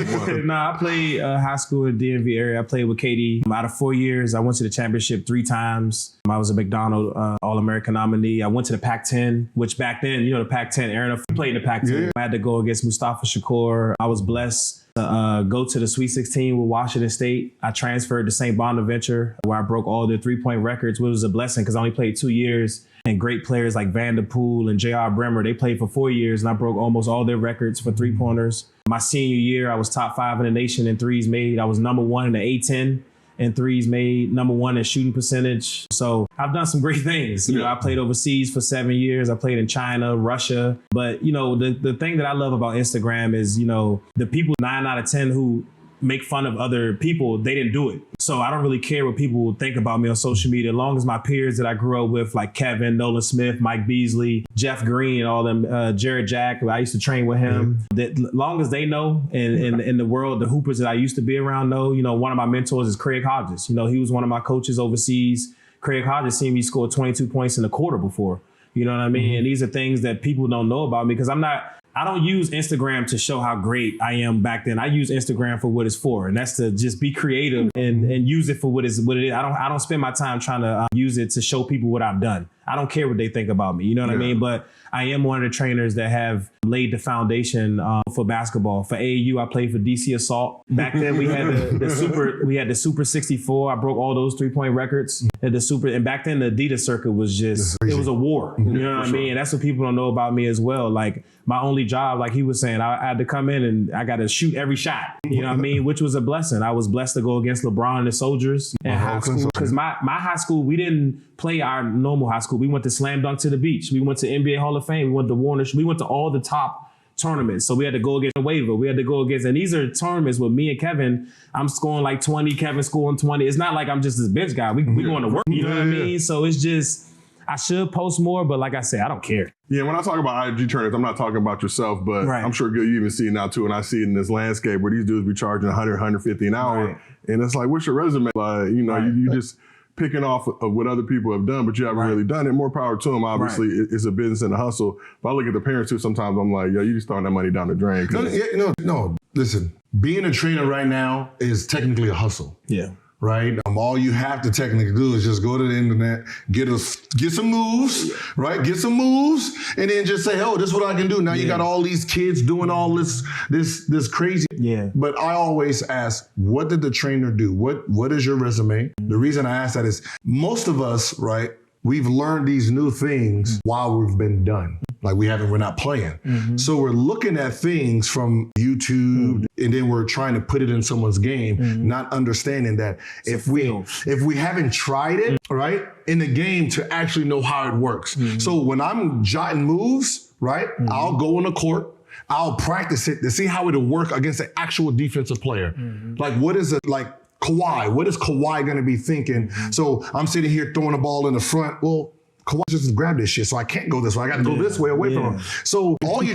I played high school in DMV area. I played with KD. Out of 4 years, I went to the championship 3 times. I was a McDonald All-American nominee. I went to the Pac-10, which back then, the Pac-10, Aaron played in the Pac-10. I had to go against Mustafa Shakur. I was blessed to go to the Sweet 16 with Washington State. I transferred to St. Bonaventure, where I broke all the three-point records, which was a blessing because I only played 2 years. And great players like Van Der Poel and J.R. Bremer, they played for 4 years, and I broke almost all their records for three-pointers. My senior year, I was top 5 in the nation in threes made. I was number 1 in the A-10 in threes made, number 1 in shooting percentage. So I've done some great things. I played overseas for 7 years. I played in China, Russia. But, the thing that I love about Instagram is, the people 9 out of 10 who make fun of other people, they didn't do it. So I don't really care what people think about me on social media, as long as my peers that I grew up with, like Kevin, Nolan Smith, Mike Beasley, Jeff Green, all them, Jared Jack, who I used to train with him. That long as they know, and in the world, the hoopers that I used to be around know, one of my mentors is Craig Hodges. He was one of my coaches overseas. Craig Hodges seen me score 22 points in a quarter before. You know what I mean? And these are things that people don't know about me because I don't use Instagram to show how great I am back then. I use Instagram for what it's for, and that's to just be creative and use it for what it is. I don't spend my time trying to use it to show people what I've done. I don't care what they think about me. You know what I mean? But I am one of the trainers that have laid the foundation for basketball. For AAU, I played for DC Assault. Back then, we had the Super 64. I broke all those 3-point records. And back then, the Adidas circuit was just, it was a war. You know what I mean? And that's what people don't know about me as well. Like my only job, like he was saying, I had to come in and I got to shoot every shot. You know what I mean? Which was a blessing. I was blessed to go against LeBron and the Soldiers in high school. Because my high school, we didn't play our normal high school. We went to Slam Dunk to the Beach. We went to NBA Hall of Fame. We went to Warner. We went to all the top tournaments. So we had to go against Waveville. We had to go against, and these are tournaments with me and Kevin. I'm scoring like 20, Kevin scoring 20. It's not like I'm just this bench guy. We going to work. You know what I mean? So it's just, I should post more, but like I said, I don't care. Yeah, when I talk about IG tournaments, I'm not talking about yourself, but I'm sure Gil, you even see it now too. And I see it in this landscape where these dudes be charging 100, 150 an hour. Right. And it's like, what's your resume? Like, you just picking off of what other people have done, but you haven't really done it. More power to them. Obviously, it's a business and a hustle. If I look at the parents too, sometimes I'm like, you just throwing that money down the drain. No. Listen, being a trainer right now is technically a hustle. Yeah. Right? All you have to technically do is just go to the internet, get some moves, right? Get some moves, and then just say, oh, this is what I can do. Now you got all these kids doing all this crazy. Yeah. But I always ask, what did the trainer do? What is your resume? The reason I ask that is most of us, right, we've learned these new things while we've been done. Like we're not playing. So we're looking at things from YouTube and then we're trying to put it in someone's game, not understanding that if we haven't tried it, right, in the game to actually know how it works. So when I'm jotting moves, right, I'll go on the court, I'll practice it to see how it'll work against an actual defensive player. Like what is it like? Kawhi, what is Kawhi going to be thinking? So I'm sitting here throwing the ball in the front. Well, Kawhi just grabbed this shit, so I can't go this way. I got to go this way away from him. So all the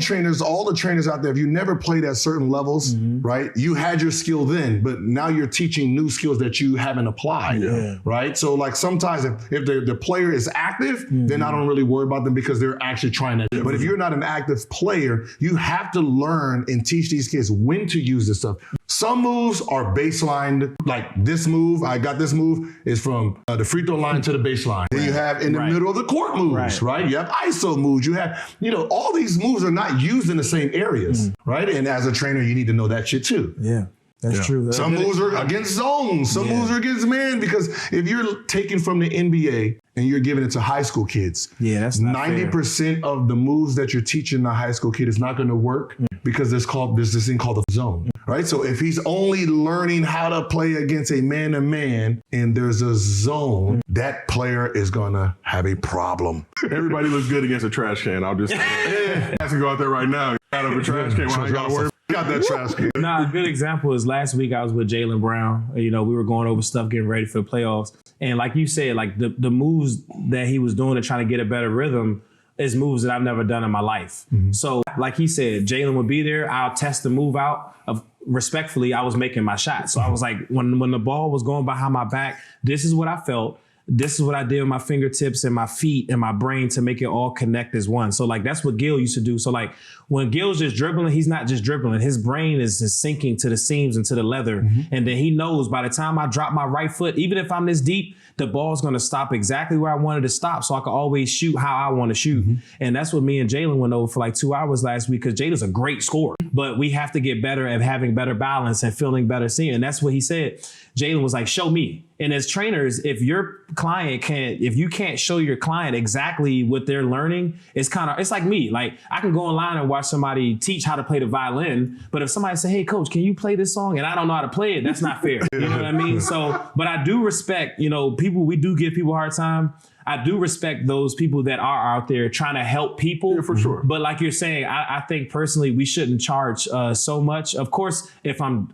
trainers out there, if you never played at certain levels, right, you had your skill then, but now you're teaching new skills that you haven't applied, right? So like sometimes if the player is active, then I don't really worry about them because they're actually trying to. But if you're not an active player, you have to learn and teach these kids when to use this stuff. Some moves are baselined, like this move, I got this move, is from the free throw line to the baseline. Then you have in the middle of the court moves, right? You have ISO moves. You have, all these moves are not used in the same areas, right? And as a trainer, you need to know that shit too. Yeah. That's true. Some moves are against zones. Some moves are against man, because if you're taking from the NBA and you're giving it to high school kids, that's not 90% of the moves that you're teaching the high school kid is not going to work because there's this thing called a zone, right? So if he's only learning how to play against a man-to-man and there's a zone, that player is going to have a problem. Everybody looks good against a trash can. I'll just have to go out there right now. Out of a trash can. I got to worry. Got that trash can. A good example is last week I was with Jaylen Brown. We were going over stuff, getting ready for the playoffs. And like you said, like the moves that he was doing to try to get a better rhythm is moves that I've never done in my life. So like he said, Jaylen would be there. I'll test the move out. Respectfully, I was making my shot. So I was like, when the ball was going behind my back, this is what I felt. this is what I did with my fingertips and my feet and my brain to make it all connect as one. So like, that's what Gil used to do. So like when Gil's just dribbling, he's not just dribbling. His brain is just sinking to the seams and to the leather. And then he knows by the time I drop my right foot, even if I'm this deep, the ball's going to stop exactly where I wanted to stop. So I can always shoot how I want to shoot. And that's what me and Jalen went over for like 2 hours last week, because Jalen's a great scorer, but we have to get better at having better balance and feeling better seeing. And that's what he said. Jalen was like, show me. And as trainers, if your client if you can't show your client exactly what they're learning, it's like me. Like I can go online and watch somebody teach how to play the violin, but if somebody say, hey coach, can you play this song? And I don't know how to play it, that's not fair. You know what I mean? So, but I do respect, we do give people a hard time. I do respect those people that are out there trying to help people. Yeah, for sure. But like you're saying, I think personally we shouldn't charge so much. Of course, if I'm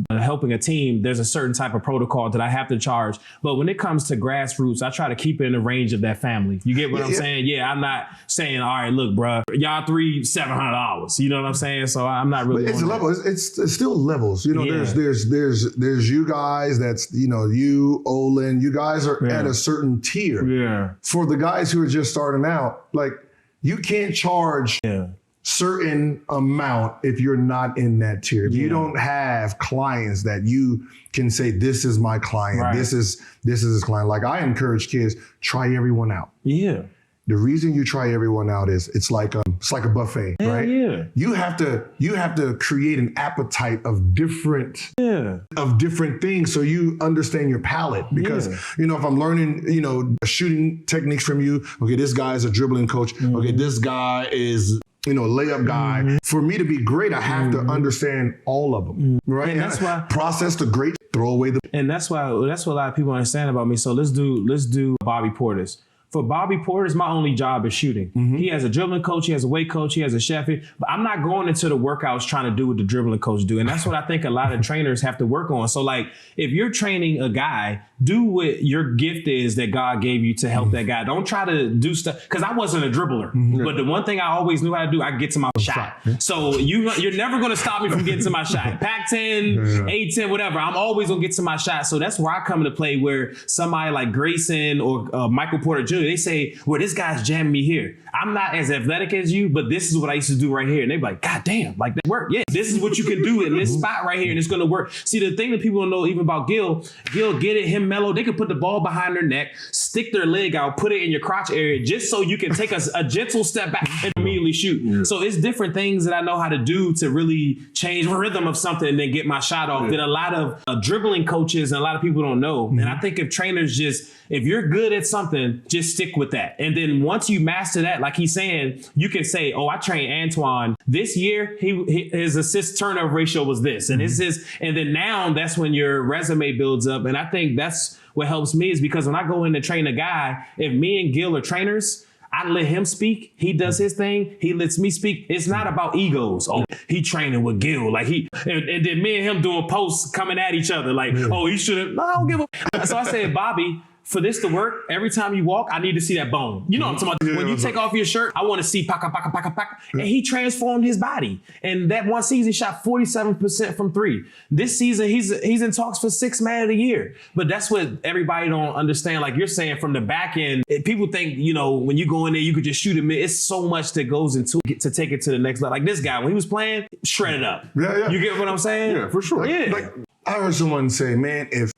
helping a team, there's a certain type of protocol that I have to charge. But when it comes to grassroots, I try to keep it in the range of that family. You get what I'm saying? Yeah, I'm not saying, all right, look, bro, y'all $700. You know what I'm saying? So I'm not really. But it's a level. It's still levels. There's you guys. That's you, Olin. You guys are at a certain tier. Yeah. For the guys who are just starting out, like you can't charge certain amount if you're not in that tier. If you don't have clients that you can say, this is my client, this is his client. Like I encourage kids, try everyone out. Yeah. The reason you try everyone out is it's like a buffet, right? Yeah. You have to create an appetite of different things so you understand your palate. Because if I'm learning shooting techniques from you, okay, this guy is a dribbling coach. Okay, this guy is layup guy. For me to be great, I have to understand all of them, right? And that's why process the great, throw away the. And that's what a lot of people understand about me. So let's do Bobby Portis. For Bobby Portis, my only job is shooting. He has a dribbling coach, he has a weight coach, he has a chef. But I'm not going into the workouts trying to do what the dribbling coach do. And that's what I think a lot of trainers have to work on. So like, if you're training a guy, do what your gift is that God gave you to help that guy. Don't try to do stuff, because I wasn't a dribbler. But the one thing I always knew how to do, I get to my shot. So you're never going to stop me from getting to my shot. Pac-10, A-10, whatever. I'm always going to get to my shot. So that's where I come into play, where somebody like Grayson or Michael Porter Jr., they say, well, this guy's jamming me here. I'm not as athletic as you, but this is what I used to do right here. And they be like, God damn, like that worked. Yeah, this is what you can do in this spot right here, and it's going to work. See, the thing that people don't know even about Gil, get it, him mellow, they can put the ball behind their neck, stick their leg out, put it in your crotch area, just so you can take a gentle step back and immediately shoot. So it's different things that I know how to do to really change the rhythm of something and then get my shot off that a lot of dribbling coaches and a lot of people don't know. And I think if trainers if you're good at something, just stick with that. And then once you master that, like he's saying, you can say, oh, I trained Antoine this year. His assist turnover ratio was this. And and then now that's when your resume builds up. And I think that's what helps me, is because when I go in to train a guy, if me and Gil are trainers, I let him speak. He does his thing. He lets me speak. It's not about egos. Oh, he training with Gil. Like and then me and him doing posts coming at each other. Like, oh, he should have. No, I don't give a. So I said, Bobby, for this to work, every time you walk, I need to see that bone. You know what I'm talking about? When you take off your shirt, I want to see paka, paka, paka, paka. And he transformed his body. And that one season, he shot 47% from three. This season, he's in talks for 6th man of the year. But that's what everybody don't understand. Like you're saying, from the back end, people think, when you go in there, you could just shoot him. It's so much that goes into it to take it to the next level. Like this guy, when he was playing, shredded up. Yeah. You get what I'm saying? Yeah, for sure. Like I heard someone say, man, if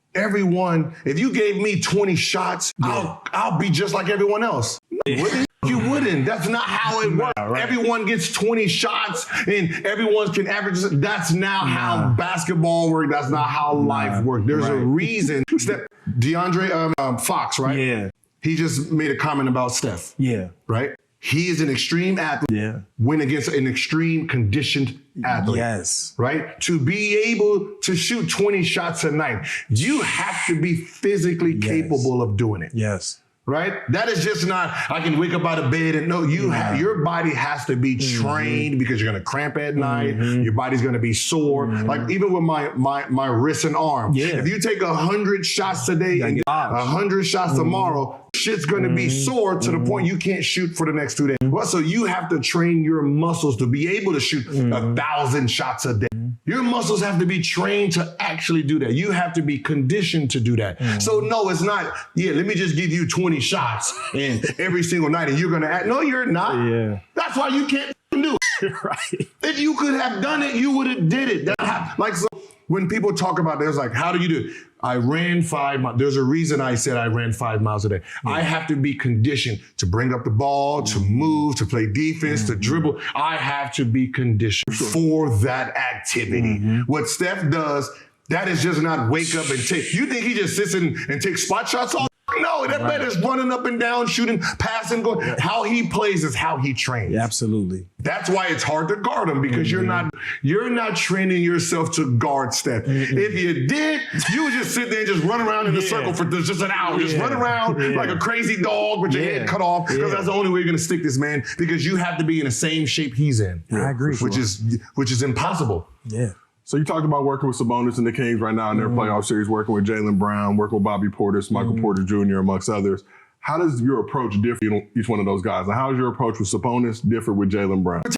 you gave me 20 shots, I'll be just like everyone else. You wouldn't. That's not how it works. Right. Everyone gets 20 shots and everyone can average. That's not how basketball works. That's not how life works. There's a reason. DeAndre Fox, right? Yeah. He just made a comment about Steph. Yeah. Right? He is an extreme athlete. Yeah. Went against an extreme conditioned athlete. Yes. Right? To be able to shoot 20 shots a night, you have to be physically capable of doing it. Yes. Right? That is just not, I can wake up out of bed and your body has to be trained because you're going to cramp at night. Your body's going to be sore. Like even with my wrist and arm. Yeah. If you take 100 shots today and 100 shots tomorrow, shit's going to be sore to the point you can't shoot for the next 2 days. Well, so you have to train your muscles to be able to shoot 1,000 shots a day. Your muscles have to be trained to actually do that. You have to be conditioned to do that. So no, it's not, let me just give you 20 shots and every single night and you're going to act. No, you're not. Yeah. That's why you can't do it. Right. If you could have done it, you would have did it. Like, so when people talk about this, like, how do you do it? I ran 5 miles. There's a reason I said I ran 5 miles a day. I have to be conditioned to bring up the ball, to move, to play defense, to dribble. I have to be conditioned for that activity. What Steph does, that is just not wake up and take. You think he just sits in and takes spot shots all? No, that man is running up and down, shooting, passing, going. How he plays is how he trains. Yeah, absolutely. That's why it's hard to guard him, because you're not training yourself to guard Steph. If you did, you would just sit there and just run around in a circle for just an hour. Just run around like a crazy dog with your head cut off, because that's the only way you're going to stick this man, because you have to be in the same shape he's in. I agree. Which is impossible. Yeah. So you talked about working with Sabonis and the Kings right now in their playoff series, working with Jaylen Brown, working with Bobby Portis, Michael Porter Jr., amongst others. How does your approach differ each one of those guys? And how does your approach with Sabonis differ with Jaylen Brown?